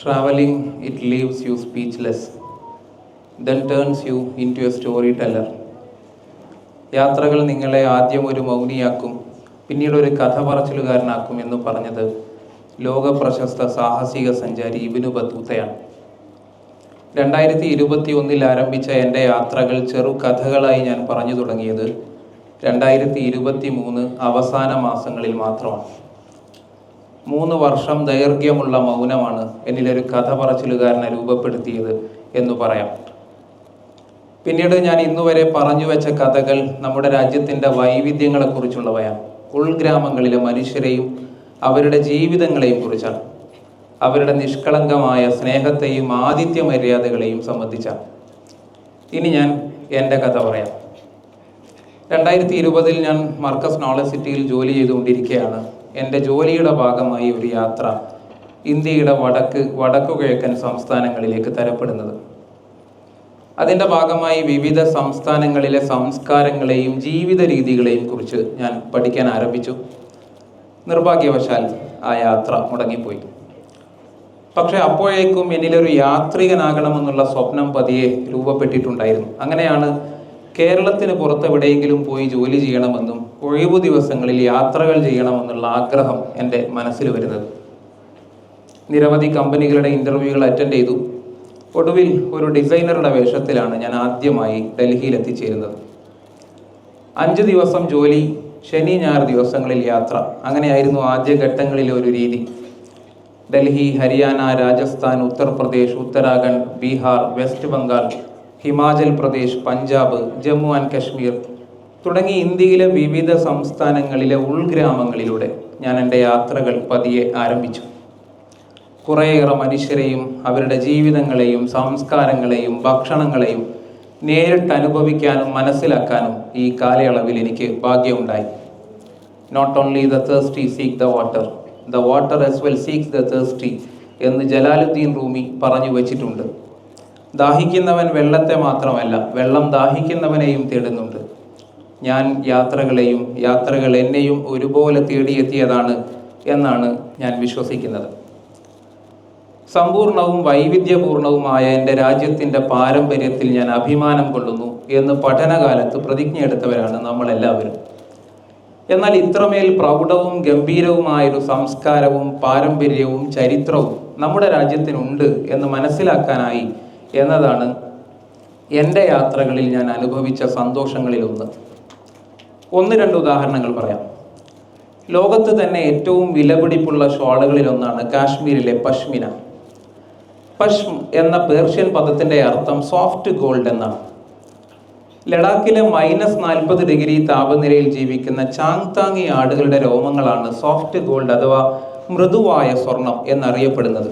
Traveling, it leaves you speechless, then turns you into a storyteller. യാത്രകൾ നിങ്ങളെ ആദ്യം ഒരു മൗനിയാക്കും, പിന്നീട് ഒരു കഥ പറച്ചിലുകാരനാക്കും എന്ന് പറഞ്ഞത് ലോക പ്രശസ്ത സാഹസിക സഞ്ചാരി ഇബ്നു ബത്തൂത്തയാണ്. 2021 ആരംഭിച്ച എൻ്റെ യാത്രകൾ ചെറു കഥകളായി ഞാൻ പറഞ്ഞു തുടങ്ങിയത് 2023 അവസാന മാസങ്ങളിൽ മാത്രമാണ്. 3 വർഷം ദൈർഘ്യമുള്ള മൗനമാണ് എന്നിലൊരു കഥ പറച്ചിലുകാരനെ രൂപപ്പെടുത്തിയത് എന്ന് പറയാം. പിന്നീട് ഞാൻ ഇന്നുവരെ പറഞ്ഞു വെച്ച കഥകൾ നമ്മുടെ രാജ്യത്തിൻ്റെ വൈവിധ്യങ്ങളെക്കുറിച്ചുള്ളവയാണ്. ഉൾഗ്രാമങ്ങളിലെ മനുഷ്യരെയും അവരുടെ ജീവിതങ്ങളെയും കുറിച്ചാണ്. അവരുടെ നിഷ്കളങ്കമായ സ്നേഹത്തെയും ആതിഥ്യ മര്യാദകളെയും സംബന്ധിച്ചാണ്. ഇനി ഞാൻ എൻ്റെ കഥ പറയാം. 2020 ഞാൻ മർക്കസ് നോളജ് സിറ്റിയിൽ ജോലി ചെയ്തുകൊണ്ടിരിക്കുകയാണ്. എൻ്റെ ജോലിയുടെ ഭാഗമായി ഒരു യാത്ര ഇന്ത്യയുടെ വടക്കുകിഴക്കൻ സംസ്ഥാനങ്ങളിലേക്ക് തരപ്പെടുന്നത്. അതിൻ്റെ ഭാഗമായി വിവിധ സംസ്ഥാനങ്ങളിലെ സംസ്കാരങ്ങളെയും ജീവിത രീതികളെയും കുറിച്ച് ഞാൻ പഠിക്കാൻ ആരംഭിച്ചു. നിർഭാഗ്യവശാൽ ആ യാത്ര മുടങ്ങിപ്പോയി. പക്ഷെ അപ്പോഴേക്കും എന്നിലൊരു യാത്രികനാകണമെന്നുള്ള സ്വപ്നം പതിയെ രൂപപ്പെട്ടിട്ടുണ്ടായിരുന്നു. അങ്ങനെയാണ് കേരളത്തിന് പുറത്തെവിടെയെങ്കിലും പോയി ജോലി ചെയ്യണമെന്നും ഒഴിവു ദിവസങ്ങളിൽ യാത്രകൾ ചെയ്യണമെന്നുള്ള ആഗ്രഹം എൻ്റെ മനസ്സിൽ വരുന്നത്. നിരവധി കമ്പനികളുടെ ഇൻ്റർവ്യൂകൾ അറ്റൻഡ് ചെയ്തു. ഒടുവിൽ ഒരു ഡിസൈനറുടെ വേഷത്തിലാണ് ഞാൻ ആദ്യമായി ഡൽഹിയിൽ എത്തിച്ചേരുന്നത്. 5 ദിവസം ജോലി, ശനി ഞായർ ദിവസങ്ങളിൽ യാത്ര. അങ്ങനെയായിരുന്നു ആദ്യഘട്ടങ്ങളിലെ ഒരു രീതി. ഡൽഹി, ഹരിയാന, രാജസ്ഥാൻ, ഉത്തർപ്രദേശ്, ഉത്തരാഖണ്ഡ്, ബീഹാർ, വെസ്റ്റ് ബംഗാൾ, ഹിമാചൽ പ്രദേശ്, പഞ്ചാബ്, ജമ്മു ആൻഡ് കശ്മീർ തുടങ്ങി ഇന്ത്യയിലെ വിവിധ സംസ്ഥാനങ്ങളിലെ ഉൾഗ്രാമങ്ങളിലൂടെ ഞാൻ എൻ്റെ യാത്രകൾ പതിയെ ആരംഭിച്ചു. കുറേയേറെ മനുഷ്യരെയും അവരുടെ ജീവിതങ്ങളെയും സംസ്കാരങ്ങളെയും ഭക്ഷണങ്ങളെയും നേരിട്ട് അനുഭവിക്കാനും മനസ്സിലാക്കാനും ഈ കാലയളവിൽ എനിക്ക് ഭാഗ്യമുണ്ടായി. Not only the thirsty seek the water as well seeks the thirsty എന്ന് ജലാലുദ്ദീൻ റൂമി പറഞ്ഞു വച്ചിട്ടുണ്ട്. ദാഹിക്കുന്നവൻ വെള്ളത്തെ മാത്രമല്ല, വെള്ളം ദാഹിക്കുന്നവനെയും തേടുന്നുണ്ട്. ഞാൻ യാത്രകൾ എന്നെയും ഒരുപോലെ തേടിയെത്തിയതാണ് എന്നാണ് ഞാൻ വിശ്വസിക്കുന്നത്. സമ്പൂർണവും വൈവിധ്യപൂർണവുമായ എൻ്റെ രാജ്യത്തിൻ്റെ പാരമ്പര്യത്തിൽ ഞാൻ അഭിമാനം കൊള്ളുന്നു എന്ന് പഠനകാലത്ത് പ്രതിജ്ഞയെടുത്തവരാണ് നമ്മളെല്ലാവരും. എന്നാൽ ഇത്രമേൽ പ്രൗഢവും ഗംഭീരവുമായൊരു സംസ്കാരവും പാരമ്പര്യവും ചരിത്രവും നമ്മുടെ രാജ്യത്തിനുണ്ട് എന്ന് മനസ്സിലാക്കാനായി എന്നതാണ് എൻ്റെ യാത്രകളിൽ ഞാൻ അനുഭവിച്ച സന്തോഷങ്ങളിലൊന്ന്. 1-2 ഉദാഹരണങ്ങൾ പറയാം. ലോകത്ത് തന്നെ ഏറ്റവും വിലപിടിപ്പുള്ള ഷോളുകളിലൊന്നാണ് കാശ്മീരിലെ പഷ്മിന. പഷ്ം എന്ന പേർഷ്യൻ പദത്തിൻ്റെ അർത്ഥം സോഫ്റ്റ് ഗോൾഡ് എന്നാണ്. ലഡാക്കിലെ -40 ഡിഗ്രി താപനിലയിൽ ജീവിക്കുന്ന ചാങ്താങ്ങി ആടുകളുടെ രോമങ്ങളാണ് സോഫ്റ്റ് ഗോൾഡ് അഥവാ മൃദുവായ സ്വർണം എന്നറിയപ്പെടുന്നത്.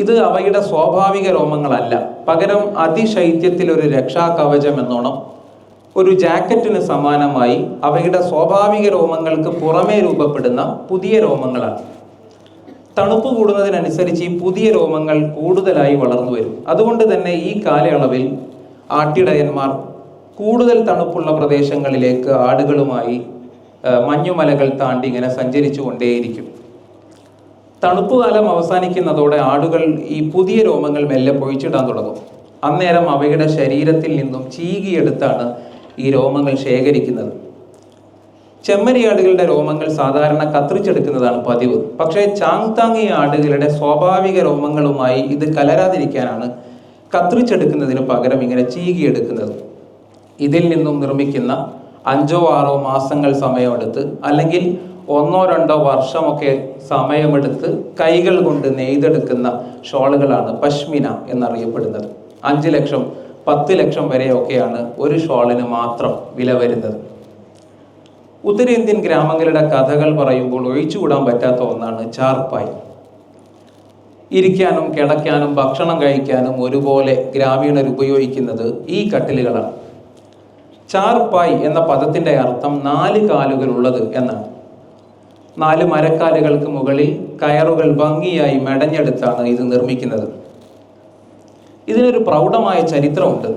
ഇത് അവയുടെ സ്വാഭാവിക രോമങ്ങളല്ല, പകരം അതിശൈത്യത്തിൽ ഒരു രക്ഷാകവചം എന്നോണം ഒരു ജാക്കറ്റിന് സമാനമായി അവയുടെ സ്വാഭാവിക രോമങ്ങൾക്ക് പുറമേ രൂപപ്പെടുന്ന പുതിയ രോമങ്ങളാണ്. തണുപ്പ് കൂടുന്നതിനനുസരിച്ച് ഈ പുതിയ രോമങ്ങൾ കൂടുതലായി വളർന്നു വരും. അതുകൊണ്ട് തന്നെ ഈ കാലയളവിൽ ആട്ടിടയന്മാർ കൂടുതൽ തണുപ്പുള്ള പ്രദേശങ്ങളിലേക്ക് ആടുകളുമായി മഞ്ഞുമലകൾ താണ്ടി ഇങ്ങനെ സഞ്ചരിച്ചു കൊണ്ടേയിരിക്കും. തണുപ്പുകാലം അവസാനിക്കുന്നതോടെ ആടുകൾ ഈ പുതിയ രോമങ്ങൾ മെല്ലെ പൊഴിച്ചിടാൻ തുടങ്ങും. അന്നേരം അവയുടെ ശരീരത്തിൽ നിന്നും ചീകിയെടുത്താണ് ഈ രോമങ്ങൾ ശേഖരിക്കുന്നത്. ചെമ്മരിയാടുകളുടെ രോമങ്ങൾ സാധാരണ കത്രിച്ചെടുക്കുന്നതാണ് പതിവ്. പക്ഷേ ചാങ്താങ്ങി ആടുകളുടെ സ്വാഭാവിക രോമങ്ങളുമായി ഇത് കലരാതിരിക്കാനാണ് കത്രിച്ചെടുക്കുന്നതിന് പകരം ഇങ്ങനെ ചീകിയെടുക്കുന്നത്. ഇതിൽ നിന്നും നിർമ്മിക്കുന്ന 5-6 മാസങ്ങൾ സമയമെടുത്ത് അല്ലെങ്കിൽ 1-2 വർഷമൊക്കെ സമയമെടുത്ത് കൈകൾ കൊണ്ട് നെയ്തെടുക്കുന്ന ഷോളുകളാണ് പഷ്മിന എന്നറിയപ്പെടുന്നത്. 5 ലക്ഷം 10 ലക്ഷം വരെയൊക്കെയാണ് ഒരു ഷോളിന് മാത്രം വില വരുന്നത്. ഉത്തരേന്ത്യൻ ഗ്രാമങ്ങളുടെ കഥകൾ പറയുമ്പോൾ ഒഴിച്ചുകൂടാൻ പറ്റാത്ത ഒന്നാണ് ചാർപ്പായ്. ഇരിക്കാനും കിടക്കാനും ഭക്ഷണം കഴിക്കാനും ഒരുപോലെ ഗ്രാമീണർ ഉപയോഗിക്കുന്നത് ഈ കട്ടിലുകളാണ്. ചാർപ്പായ് എന്ന പദത്തിൻ്റെ അർത്ഥം 4 കാലുകളുള്ളത് എന്നാണ്. 4 മരക്കാലുകൾക്ക് മുകളിൽ കയറുകൾ ഭംഗിയായി മെടഞ്ഞെടുത്താണ് ഇത് നിർമ്മിക്കുന്നത്. ഇതിനൊരു പ്രൗഢമായ ചരിത്രമുണ്ട്.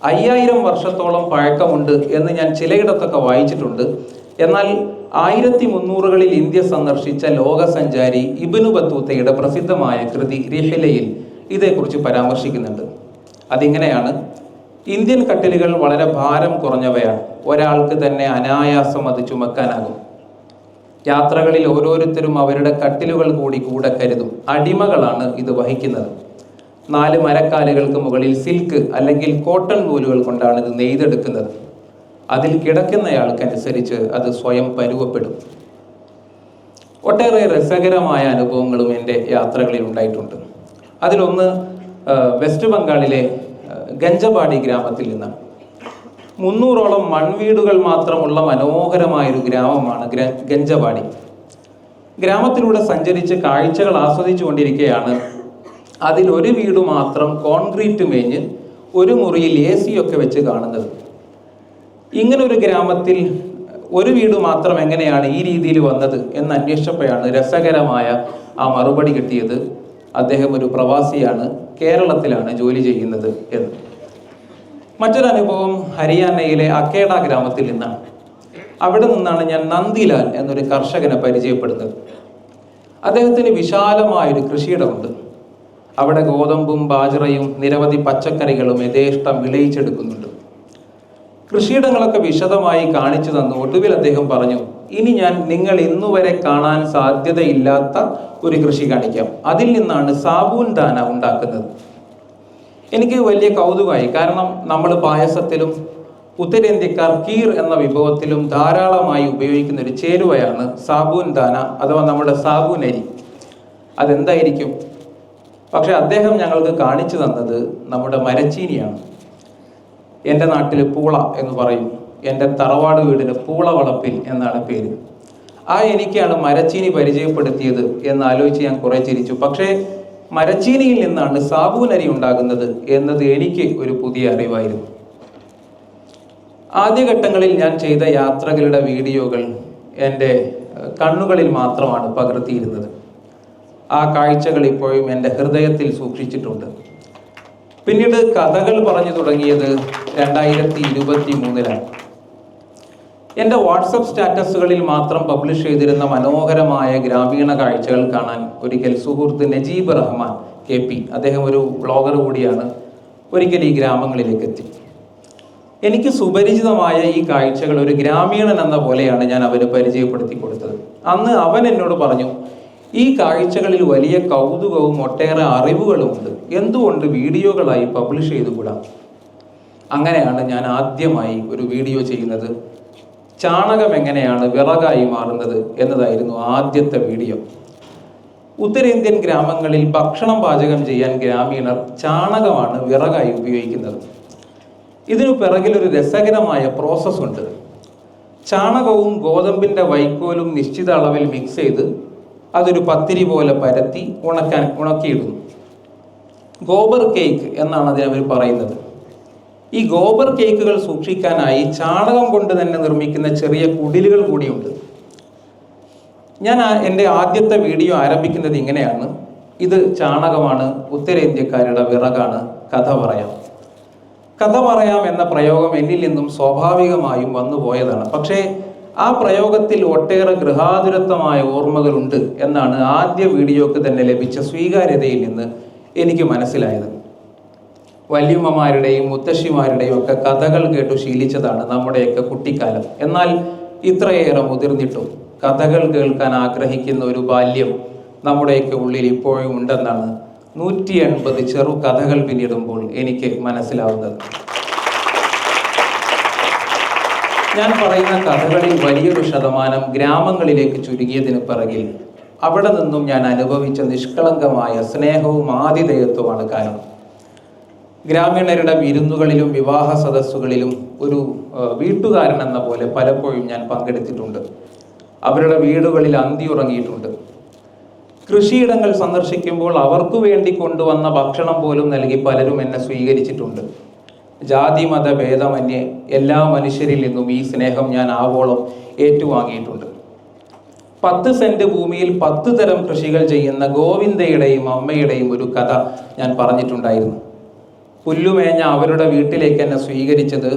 5000 വർഷത്തോളം പഴക്കമുണ്ട് എന്ന് ഞാൻ ചിലയിടത്തൊക്കെ വായിച്ചിട്ടുണ്ട്. എന്നാൽ 1300കളിൽ ഇന്ത്യ സന്ദർശിച്ച ലോകസഞ്ചാരി ഇബ്നു ബത്തൂത്തയുടെ പ്രസിദ്ധമായ കൃതി റിഹ്ലയിൽ ഇതേക്കുറിച്ച് പരാമർശിക്കുന്നുണ്ട്. അതിങ്ങനെയാണ്: ഇന്ത്യൻ കട്ടിലുകൾ വളരെ ഭാരം കുറഞ്ഞവയാണ്. ഒരാൾക്ക് തന്നെ അനായാസം അത് ചുമക്കാനാകും. യാത്രകളിൽ ഓരോരുത്തരും അവരുടെ കട്ടിലുകൾ കൂടെ കരുതും. അടിമകളാണ് ഇത് വഹിക്കുന്നത്. 4 മരക്കാലുകൾക്ക് മുകളിൽ സിൽക്ക് അല്ലെങ്കിൽ കോട്ടൺ നൂലുകൾ കൊണ്ടാണ് ഇത് നെയ്തെടുക്കുന്നത്. അതിൽ കിടക്കുന്നയാൾക്കനുസരിച്ച് അത് സ്വയം പരുവപ്പെടും. ഒട്ടേറെ രസകരമായ അനുഭവങ്ങളും എൻ്റെ യാത്രകളിൽ ഉണ്ടായിട്ടുണ്ട്. അതിലൊന്ന് വെസ്റ്റ് ബംഗാളിലെ ഗഞ്ചപാടി ഗ്രാമത്തിൽ നിന്നാണ്. 300ഓളം മൺവീടുകൾ മാത്രമുള്ള മനോഹരമായൊരു ഗ്രാമമാണ് ഗഞ്ചപാടി. ഗ്രാമത്തിലൂടെ സഞ്ചരിച്ച് കാഴ്ചകൾ ആസ്വദിച്ചു കൊണ്ടിരിക്കുകയാണ് അതിലൊരു വീട് മാത്രം കോൺക്രീറ്റ് മേഞ്ഞ് ഒരു മുറിയിൽ AC ഒക്കെ വെച്ച് കാണുന്നത്. ഇങ്ങനൊരു ഗ്രാമത്തിൽ ഒരു വീട് മാത്രം എങ്ങനെയാണ് ഈ രീതിയിൽ വന്നത് എന്ന് അന്വേഷിച്ചപ്പോഴാണ് രസകരമായ ആ മറുപടി കിട്ടിയത്. അദ്ദേഹം ഒരു പ്രവാസിയാണ്, കേരളത്തിലാണ് ജോലി ചെയ്യുന്നത് എന്ന്. മറ്റൊരു അനുഭവം ഹരിയാനയിലെ അക്കേഡ ഗ്രാമത്തിൽ നിന്നാണ്. അവിടെ നിന്നാണ് ഞാൻ നന്ദിലാൽ എന്നൊരു കർഷകനെ പരിചയപ്പെടുന്നത്. അദ്ദേഹത്തിന് വിശാലമായൊരു കൃഷിയിടമുണ്ട്. അവിടെ ഗോതമ്പും ബാജ്റയും നിരവധി പച്ചക്കറികളും യഥേഷ്ടം വിളയിച്ചെടുക്കുന്നുണ്ട്. കൃഷിയിടങ്ങളൊക്കെ വിശദമായി കാണിച്ചു തന്നു. ഒടുവിൽ അദ്ദേഹം പറഞ്ഞു, ഇനി ഞാൻ നിങ്ങൾ ഇന്നുവരെ കാണാൻ സാധ്യതയില്ലാത്ത ഒരു കൃഷി കാണിക്കാം. അതിൽ നിന്നാണ് സാബൂൻ ദാന ഉണ്ടാക്കുന്നത്. എനിക്ക് വലിയ കൗതുകമായി. കാരണം നമ്മൾ പായസത്തിലും ഉത്തരേന്ത്യക്കാർ കീർ എന്ന വിഭവത്തിലും ധാരാളമായി ഉപയോഗിക്കുന്ന ഒരു ചേരുവയാണ് സാബൂൻ ദാന അഥവാ നമ്മുടെ സാബൂൻ അരി. അതെന്തായിരിക്കും? പക്ഷെ അദ്ദേഹം ഞങ്ങൾക്ക് കാണിച്ചു തന്നത് നമ്മുടെ മരച്ചീനിയാണ്. എൻ്റെ നാട്ടിൽ പൂള എന്ന് പറയും. എൻ്റെ തറവാട് വീടിന് പൂള വളപ്പിൽ എന്നാണ് പേര്. എനിക്കാണ് മരച്ചീനി പരിചയപ്പെടുത്തിയത് എന്ന് ആലോചിച്ച് ഞാൻ കുറെ ചിരിച്ചു. പക്ഷേ മരച്ചീനിയിൽ നിന്നാണ് സാബൂൻ അരി ഉണ്ടാകുന്നത് എന്നത് എനിക്ക് ഒരു പുതിയ അറിവായിരുന്നു. ആദ്യഘട്ടങ്ങളിൽ ഞാൻ ചെയ്ത യാത്രകളുടെ വീഡിയോകൾ എൻ്റെ കണ്ണുകളിൽ മാത്രമാണ് പകർത്തിയിരുന്നത്. ആ കാഴ്ചകൾ ഇപ്പോഴും എൻ്റെ ഹൃദയത്തിൽ സൂക്ഷിച്ചിട്ടുണ്ട്. പിന്നീട് കഥകൾ പറഞ്ഞു തുടങ്ങിയത് 2023-ലാണ്. എൻ്റെ വാട്സപ്പ് സ്റ്റാറ്റസുകളിൽ മാത്രം പബ്ലിഷ് ചെയ്തിരുന്ന മനോഹരമായ ഗ്രാമീണ കാഴ്ചകൾ കാണാൻ ഒരിക്കൽ സുഹൃത്ത് നജീബ് റഹ്മാൻ KP, അദ്ദേഹം ഒരു വ്ളോഗർ കൂടിയാണ്, ഒരിക്കൽ ഈ ഗ്രാമങ്ങളിലേക്ക് എത്തി. എനിക്ക് സുപരിചിതമായ ഈ കാഴ്ചകൾ ഒരു ഗ്രാമീണൻ എന്ന പോലെയാണ് ഞാൻ അവന് പരിചയപ്പെടുത്തി കൊടുത്തത്. അന്ന് അവൻ എന്നോട് പറഞ്ഞു, ഈ കാഴ്ചകളിൽ വലിയ കൗതുകവും ഒട്ടേറെ അറിവുകളുമുണ്ട്, എന്തുകൊണ്ട് വീഡിയോകളായി പബ്ലിഷ് ചെയ്തുകൂടാ? അങ്ങനെയാണ് ഞാൻ ആദ്യമായി ഒരു വീഡിയോ ചെയ്യുന്നത്. ചാണകം എങ്ങനെയാണ് വിറകായി മാറുന്നത് എന്നതായിരുന്നു ആദ്യത്തെ വീഡിയോ. ഉത്തരേന്ത്യൻ ഗ്രാമങ്ങളിൽ ഭക്ഷണം പാചകം ചെയ്യാൻ ഗ്രാമീണർ ചാണകമാണ് വിറകായി ഉപയോഗിക്കുന്നത്. ഇതിനു പിറകിൽ ഒരു രസകരമായ പ്രോസസ് ഉണ്ട്. ചാണകവും ഗോതമ്പിൻ്റെ വൈക്കോലും നിശ്ചിത അളവിൽ മിക്സ് ചെയ്ത് അതൊരു പത്തിരി പോലെ പരത്തി ഉണക്കിയിടുന്നു. ഗോബർ കേക്ക് എന്നാണ് അതിനവർ പറയുന്നത്. ഈ ഗോബർ കേക്കുകൾ സൂക്ഷിക്കാനായി ചാണകം കൊണ്ട് തന്നെ നിർമ്മിക്കുന്ന ചെറിയ കുടിലുകൾ കൂടിയുണ്ട്. ഞാൻ എൻ്റെ ആദ്യത്തെ വീഡിയോ ആരംഭിക്കുന്നത് ഇങ്ങനെയാണ്: ഇത് ചാണകമാണ്, ഉത്തരേന്ത്യക്കാരുടെ വിറകാണ്, കഥ പറയാം. കഥ പറയാം എന്ന പ്രയോഗം എന്നിൽ നിന്നും സ്വാഭാവികമായും വന്നുപോയതാണ്. പക്ഷേ ആ പ്രയോഗത്തിൽ ഒട്ടേറെ ഗൃഹാതുരത്വമായ ഓർമ്മകളുണ്ട് എന്നാണ് ആദ്യ വീഡിയോക്ക് തന്നെ ലഭിച്ച സ്വീകാര്യതയിൽ നിന്ന് എനിക്ക് മനസ്സിലായത്. വല്യമ്മമാരുടെയും മുത്തശ്ശിമാരുടെയും ഒക്കെ കഥകൾ കേട്ടു ശീലിച്ചതാണ് നമ്മുടെയൊക്കെ കുട്ടിക്കാലം. എന്നാൽ ഇത്രയേറെ മുതിർന്നിട്ടും കഥകൾ കേൾക്കാൻ ആഗ്രഹിക്കുന്ന ഒരു ബാല്യം നമ്മുടെയൊക്കെ ഉള്ളിൽ ഇപ്പോഴും ഉണ്ടെന്നാണ് 180 ചെറു കഥകൾ പിന്നിടുമ്പോൾ എനിക്ക് മനസ്സിലാവുന്നത്. ഞാൻ പറയുന്ന കഥകളിൽ വലിയൊരു ശതമാനം ഗ്രാമങ്ങളിലേക്ക് ചുരുങ്ങിയതിന് പിറകിൽ അവിടെ നിന്നും ഞാൻ അനുഭവിച്ച നിഷ്കളങ്കമായ സ്നേഹവും ആതിഥേയത്വമാണ് കാരണം. ഗ്രാമീണരുടെ വിരുന്നുകളിലും വിവാഹ സദസ്സുകളിലും ഒരു വീട്ടുകാരൻ എന്ന പോലെ പലപ്പോഴും ഞാൻ പങ്കെടുത്തിട്ടുണ്ട്. അവരുടെ വീടുകളിൽ അന്തി ഉറങ്ങിയിട്ടുണ്ട്. കൃഷിയിടങ്ങൾ സന്ദർശിക്കുമ്പോൾ അവർക്ക് വേണ്ടി കൊണ്ടുവന്ന ഭക്ഷണം പോലും നൽകി പലരും എന്നെ സ്വീകരിച്ചിട്ടുണ്ട്. ജാതി മത ഭേദമന്യേ എല്ലാ മനുഷ്യരിൽ നിന്നും ഈ സ്നേഹം ഞാൻ ആവോളം ഏറ്റുവാങ്ങിയിട്ടുണ്ട്. 10 സെന്റ് ഭൂമിയിൽ 10 തരം കൃഷികൾ ചെയ്യുന്ന ഗോവിന്ദയുടെയും അമ്മയുടെയും ഒരു കഥ ഞാൻ പറഞ്ഞിട്ടുണ്ടായിരുന്നു. പുല്ലുമേഞ്ഞ അവരുടെ വീട്ടിലേക്ക് എന്നെ സ്വീകരിച്ചത്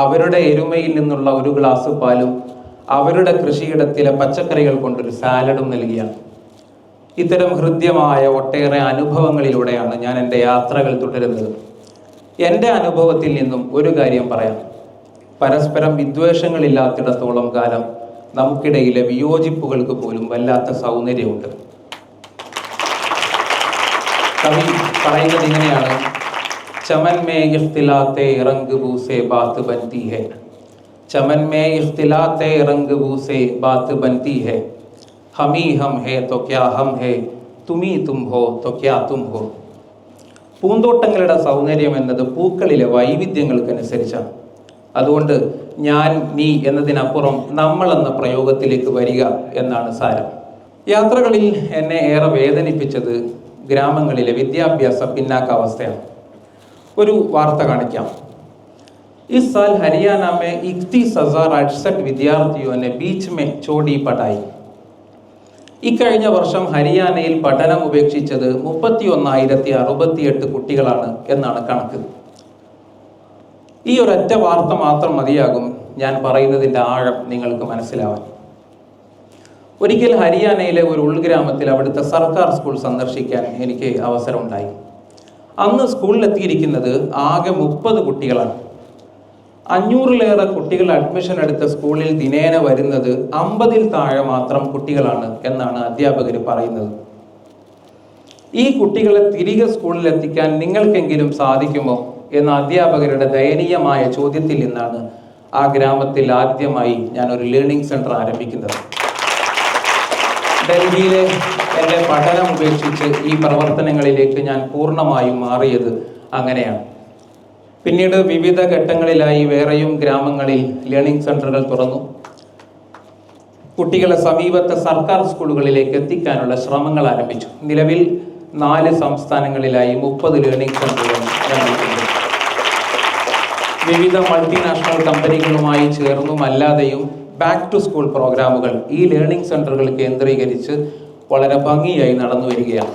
അവരുടെ എരുമയിൽ നിന്നുള്ള ഒരു ഗ്ലാസ് പാലും അവരുടെ കൃഷിയിടത്തിലെ പച്ചക്കറികൾ കൊണ്ടൊരു സാലഡും നൽകിയാണ്. ഇത്തരം ഹൃദ്യമായ ഒട്ടേറെ അനുഭവങ്ങളിലൂടെയാണ് ഞാൻ എൻ്റെ യാത്രകൾ തുടരുന്നത്. എൻ്റെ അനുഭവത്തിൽ നിന്നും ഒരു കാര്യം പറയാം. പരസ്പരം വിദ്വേഷങ്ങളില്ലാത്തിടത്തോളം കാലം നമുക്കിടയിലെ വിയോജിപ്പുകൾക്ക് പോലും വല്ലാത്ത സൗന്ദര്യമുണ്ട്. കവി പറയുന്നത് ഇങ്ങനെയാണ്: Chaman may ഇഖ്തിലാത്തെ റംഗ് ബൂസെ Baat ബൻതി high, Chaman may ഇഖ്തിലാത്തെ റംഗ് ബൂസെ Baat ബൻതി high, ഹമീ ഹം ഹേ തോ ക്യാ ഹം ഹേ, തുമീ തും ഹോ തോ ക്യാ തും ഹോ. പൂന്തോട്ടങ്ങളുടെ സൗന്ദര്യം എന്നത് പൂക്കളിലെ വൈവിധ്യങ്ങൾക്കനുസരിച്ചാണ്. അതുകൊണ്ട് ഞാൻ നീ എന്നതിനപ്പുറം നമ്മൾ എന്ന പ്രയോഗത്തിലേക്ക് വരിക എന്നാണ് സാരം. യാത്രകളിൽ എന്നെ ഏറെ വേദനിപ്പിച്ചത് ഗ്രാമങ്ങളിലെ വിദ്യാഭ്യാസ പിന്നാക്കാവസ്ഥയാണ്. ഒരു വാർത്ത കാണിക്കാം. ഇസ് സാൽ ഹരിയാന മേ 31,068 വിദ്യാർത്ഥിയോ ने बीच में छोड़ी पढ़ाई. ഇക്കഴിഞ്ഞ വർഷം ഹരിയാനയിൽ പഠനം ഉപേക്ഷിച്ചത് 31,068 കുട്ടികളാണ് എന്നാണ് കണക്ക്. ഈ ഒരൊറ്റ വാർത്ത മാത്രം മതിയാകും ഞാൻ പറയുന്നതിൻ്റെ ആഴം നിങ്ങൾക്ക് മനസ്സിലാവാൻ. ഒരിക്കൽ ഹരിയാനയിലെ ഒരു ഉൾഗ്രാമത്തിൽ അവിടുത്തെ സർക്കാർ സ്കൂൾ സന്ദർശിക്കാൻ എനിക്ക് അവസരമുണ്ടായി. അന്ന് സ്കൂളിലെത്തിയിരിക്കുന്നത് ആകെ 30 കുട്ടികളാണ്. 500-ലേറെ കുട്ടികൾ അഡ്മിഷൻ എടുത്ത സ്കൂളിൽ ദിനേന വരുന്നത് 50-ൽ താഴെ മാത്രം കുട്ടികളാണ് എന്നാണ് അധ്യാപകർ പറയുന്നത്. ഈ കുട്ടികളെ തിരികെ സ്കൂളിൽ എത്തിക്കാൻ നിങ്ങൾക്കെങ്കിലും സാധിക്കുമോ എന്ന അധ്യാപകരുടെ ദയനീയമായ ചോദ്യത്തിൽ നിന്നാണ് ആ ഗ്രാമത്തിൽ ആദ്യമായി ഞാൻ ഒരു ലേണിംഗ് സെന്റർ ആരംഭിക്കുന്നത്. ഡൽഹിയിലെ എൻ്റെ പഠനം ഉപേക്ഷിച്ച് ഈ പ്രവർത്തനങ്ങളിലേക്ക് ഞാൻ പൂർണ്ണമായും മാറിയത് അങ്ങനെയാണ്. പിന്നീട് വിവിധ ഘട്ടങ്ങളിലായി വേറെയും ഗ്രാമങ്ങളിൽ ലേണിംഗ് സെന്ററുകൾ തുറന്നു. കുട്ടികളെ സമീപത്തെ സർക്കാർ സ്കൂളുകളിലേക്ക് എത്തിക്കാനുള്ള ശ്രമങ്ങൾ ആരംഭിച്ചു. നിലവിൽ 4 സംസ്ഥാനങ്ങളിലായി 30 ലേണിംഗ് സെന്ററുകൾ ആരംഭിക്കുന്നു. വിവിധ മൾട്ടിനാഷണൽ കമ്പനികളുമായി ചേർന്നും അല്ലാതെയും ബാക്ക് ടു സ്കൂൾ പ്രോഗ്രാമുകൾ ഈ ലേണിംഗ് സെന്ററുകൾ കേന്ദ്രീകരിച്ച് വളരെ ഭംഗിയായി നടന്നു വരികയാണ്.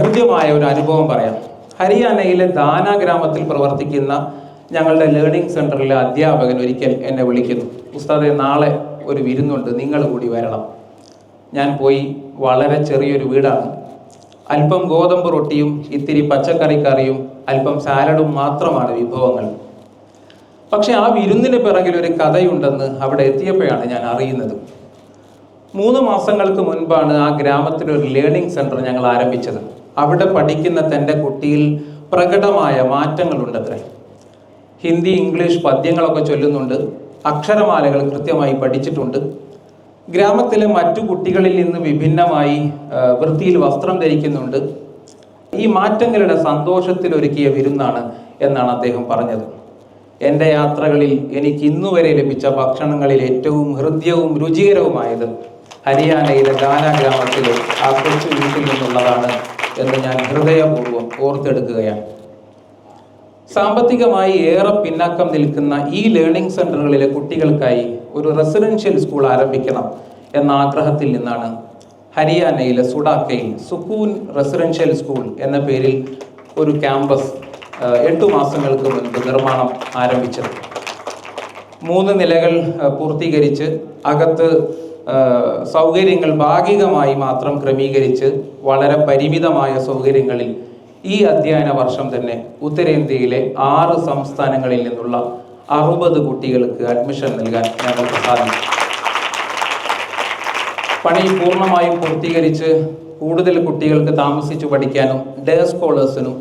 ഹൃദ്യമായ ഒരു അനുഭവം പറയാം. ഹരിയാനയിലെ ദാന ഗ്രാമത്തിൽ പ്രവർത്തിക്കുന്ന ഞങ്ങളുടെ ലേണിംഗ് സെന്ററിലെ അധ്യാപകൻ ഒരിക്കൽ എന്നെ വിളിക്കുന്നു. ഉസ്താദെ, നാളെ ഒരു വിരുന്നുണ്ട്, നിങ്ങൾ കൂടി വരണം. ഞാൻ പോയി. വളരെ ചെറിയൊരു വീടാണ്. അല്പം ഗോതമ്പ് റൊട്ടിയും ഇത്തിരി പച്ചക്കറിക്കറിയും അല്പം സാലഡും മാത്രമാണ് വിഭവങ്ങൾ. പക്ഷെ ആ വിരുന്നിന് പിറകിൽ ഒരു കഥയുണ്ടെന്ന് അവിടെ എത്തിയപ്പോഴാണ് ഞാൻ അറിയുന്നത്. 3 മാസങ്ങൾക്ക് മുൻപാണ് ആ ഗ്രാമത്തിലൊരു ലേണിംഗ് സെന്റർ ഞങ്ങൾ ആരംഭിച്ചത്. അവിടെ പഠിക്കുന്ന തൻ്റെ കുട്ടിയിൽ പ്രകടമായ മാറ്റങ്ങളുണ്ടത്രേ. ഹിന്ദി, ഇംഗ്ലീഷ് പദ്യങ്ങളൊക്കെ ചൊല്ലുന്നുണ്ട്. അക്ഷരമാലകൾ കൃത്യമായി പഠിച്ചിട്ടുണ്ട്. ഗ്രാമത്തിലെ മറ്റു കുട്ടികളിൽ നിന്ന് വിഭിന്നമായി വൃത്തിയിൽ വസ്ത്രം ധരിക്കുന്നുണ്ട്. ഈ മാറ്റങ്ങളുടെ സന്തോഷത്തിൽ ഒരുക്കിയ വിരുന്നാണ് എന്നാണ് അദ്ദേഹം പറഞ്ഞത്. എൻ്റെ യാത്രകളിൽ എനിക്ക് ഇന്നുവരെ ലഭിച്ച ഭക്ഷണങ്ങളിൽ ഏറ്റവും ഹൃദ്യവും രുചികരവുമായത് ഹരിയാനയിലെ ദാന ഗ്രാമത്തിലെ ആ കൊച്ചു വീട്ടിൽ നിന്നുള്ളതാണ് എന്ന് ഞാൻ ഹൃദയപൂർവ്വം ഓർത്തെടുക്കുകയാണ്. സാമ്പത്തികമായി ഏറെ പിന്നാക്കം നിൽക്കുന്ന ഈ ലേണിംഗ് സെന്ററുകളിലെ കുട്ടികൾക്കായി ഒരു റെസിഡൻഷ്യൽ സ്കൂൾ ആരംഭിക്കണം എന്ന ആഗ്രഹത്തിൽ നിന്നാണ് ഹരിയാനയിലെ സുഡാക്കയിൽ സുക്കൂൻ റെസിഡൻഷ്യൽ സ്കൂൾ എന്ന പേരിൽ ഒരു ക്യാമ്പസ് 8 മാസങ്ങൾക്ക് മുൻപ് നിർമ്മാണം ആരംഭിച്ചത്. 3 നിലകൾ പൂർത്തീകരിച്ച് അകത്ത് സൗകര്യങ്ങൾ ഭാഗികമായി മാത്രം ക്രമീകരിച്ച് വളരെ പരിമിതമായ സൗകര്യങ്ങളിൽ ഈ അധ്യയന വർഷം തന്നെ ഉത്തരേന്ത്യയിലെ 6 സംസ്ഥാനങ്ങളിൽ നിന്നുള്ള 60 കുട്ടികൾക്ക് അഡ്മിഷൻ നൽകാൻ ഞങ്ങൾക്ക് സാധിക്കും. പണി പൂർണ്ണമായും പൂർത്തീകരിച്ച് കൂടുതൽ കുട്ടികൾക്ക് താമസിച്ചു പഠിക്കാനും ഡേ സ്കോളേഴ്സിനും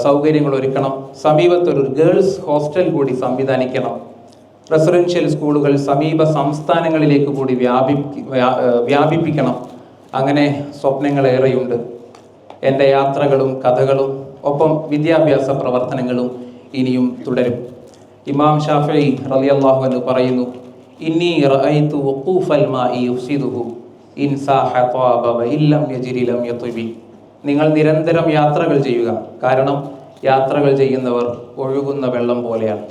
സൗകര്യങ്ങൾ ഒരുക്കണം. സമീപത്തൊരു ഗേൾസ് ഹോസ്റ്റൽ കൂടി സംവിധാനിക്കണം. റെസിഡൻഷ്യൽ സ്കൂളുകൾ സമീപ സംസ്ഥാനങ്ങളിലേക്ക് കൂടി വ്യാപിപ്പിക്കണം. അങ്ങനെ സ്വപ്നങ്ങളേറെയുണ്ട്. എൻ്റെ യാത്രകളും കഥകളും ഒപ്പം വിദ്യാഭ്യാസ പ്രവർത്തനങ്ങളും ഇനിയും തുടരും. ഇമാം ഷാഫിഈ റളിയല്ലാഹു അൻഹു പറയുന്നു, ഇന്നി റഅയ്തു വഖൂഫൽ മാഇ യുഫ്സിദുഹു ഇൻ സാഹ ത്വാബ വഇല്ലം യജ്രി ലം യത്ബി. നിങ്ങൾ നിരന്തരം യാത്രകൾ ചെയ്യുക. കാരണം യാത്രകൾ ചെയ്യുന്നവർ ഒഴുകുന്ന വെള്ളം പോലെയാണ്.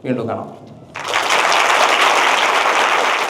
വീണ്ടും കാണാം.